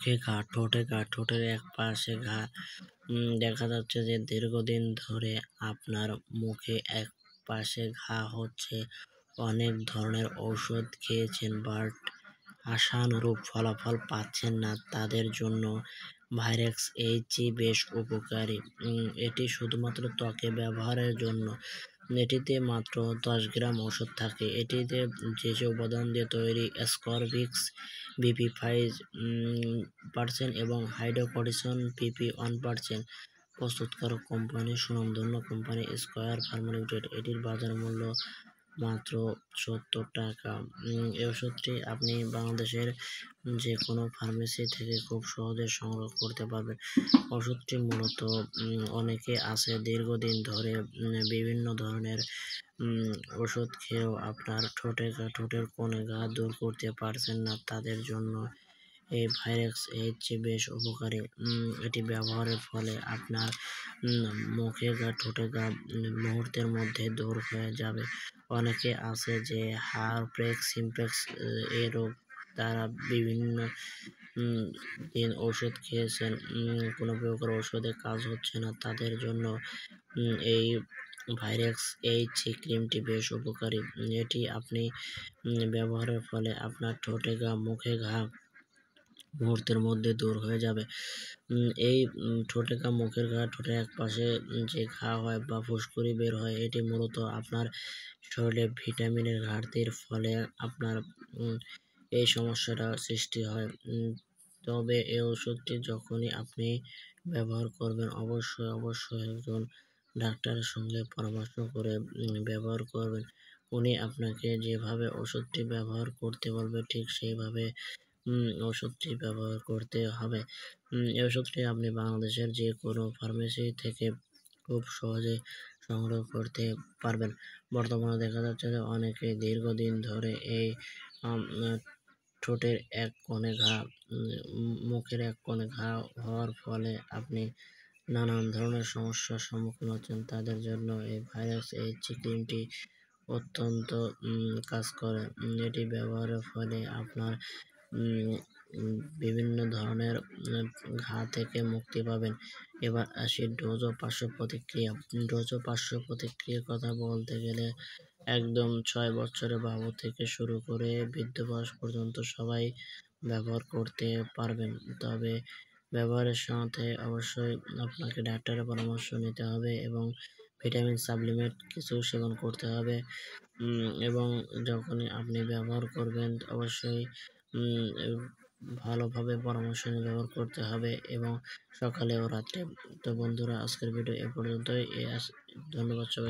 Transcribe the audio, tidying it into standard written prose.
মুখে ঘা, ঠোঁটের এক পাশে ঘা। দেখা যাচ্ছে যে দীর্ঘদিন ধরে আপনার মুখে এক পাশে ঘা হচ্ছে। অনেক ধরনের ঔষধ খেয়েছেন বাট আশানুরূপ ফলাফল পাচ্ছেন না, তাদের জন্য ভাইরেক্স এইচি বেশ উপকারী। এটি শুধুমাত্র ত্বকে ব্যবহারের জন্য। এটিতে মাত্র 10 গ্রাম ওষুধ থাকে। এটিতে যে উপাদান দিয়ে তৈরি অ্যাসকর্বিক্স বিপি 5% এবং হাইড্রোকর্টিসন পিপি 1%। প্রস্তুতকারক কোম্পানি সুনামধন্য কোম্পানি স্কয়ার ফার্মা লিমিটেড। এটির বাজার মূল্য মাত্র 70 টাকা। এই ওষুধটি আপনি বাংলাদেশের যে কোনো ফার্মেসি থেকে খুব সহজে সংগ্রহ করতে পারবেন। ওষুধটি মূলত অনেকে আছে দীর্ঘদিন ধরে বিভিন্ন ধরনের ওষুধ খেয়েও আপনার ঠোঁটের কোণে ঘা দূর করতে পারছেন না, তাদের জন্য এই ভাইরেক্স এইচি বেশ উপকারী। এটি ব্যবহারের ফলে আপনার মুখে ঘা, ঠোঁটে ঘা মুহূর্তের মধ্যে দূর হয়ে যাবে। অনেকে আছে যে হারপ্লেক্স, সিমপ্লেক্স এই রোগ, তারা বিভিন্ন দিন ওষুধ খেয়েছেন, কোনো প্রকার ওষুধে কাজ হচ্ছে না, তাদের জন্য এই ভাইরেক্স এইচি ক্রিমটি বেশ উপকারী। এটি আপনি ব্যবহারের ফলে আপনার ঠোঁটে ঘা, মুখে ঘা মুহূর্তের মধ্যে দূর হয়ে যাবে। এই ঠোঁটে ঘা, মুখের ঘা, ঠোঁটের এক পাশে যে ঘা হয় বা ফুসকুড়ি বের হয়, এটি মূলত আপনার শরীরে ভিটামিনের ঘাটতির ফলে আপনার এই সমস্যাটা সৃষ্টি হয়। তবে এই ওষুধটি যখনই আপনি ব্যবহার করবেন অবশ্যই একজন ডাক্তারের সঙ্গে পরামর্শ করে ব্যবহার করবেন। উনি আপনাকে যেভাবে ওষুধটি ব্যবহার করতে বলবে ঠিক সেইভাবে ওষুধটি ব্যবহার করতে হবে। এই ওষুধটি আপনি বাংলাদেশের যে কোনো ফার্মেসি থেকে খুব সহজে সংগ্রহ করতে পারবেন। বর্তমানে দেখা যাচ্ছে যে অনেকে দীর্ঘদিন ধরে এই ঠোঁটের এক কোণে ঘা, মুখের এক কোণে ঘা হওয়ার ফলে আপনি নানান ধরনের সমস্যার সম্মুখীন হচ্ছেন, তাদের জন্য এই ভাইরাক্স এইচি ক্রিমটি অত্যন্ত কাজ করে। এটি ব্যবহারের ফলে আপনার বিভিন্ন ধরনের ঘা থেকে মুক্তি পাবেন। এবার আসি ডোজ ও পার্শ্ব প্রতিক্রিয়া। ডোজ ও পার্শ্ব প্রতিক্রিয়ার কথা বলতে গেলে একদম 6 বছরের বাবু থেকে শুরু করে বৃদ্ধ বয়স পর্যন্ত সবাই ব্যবহার করতে পারবেন। তবে ব্যবহারের সাথে অবশ্যই আপনাকে ডাক্তারের পরামর্শ নিতে হবে এবং ভিটামিন সাপ্লিমেন্ট কিছু সেবন করতে হবে। এবং যখনই আপনি ব্যবহার করবেন অবশ্যই ভালোভাবে পরামর্শ নিয়ে ব্যবহার করতে হবে এবং সকালে ও রাত্রে। তো বন্ধুরা, আজকের ভিডিও এ পর্যন্তই। ধন্যবাদ সবাইকে।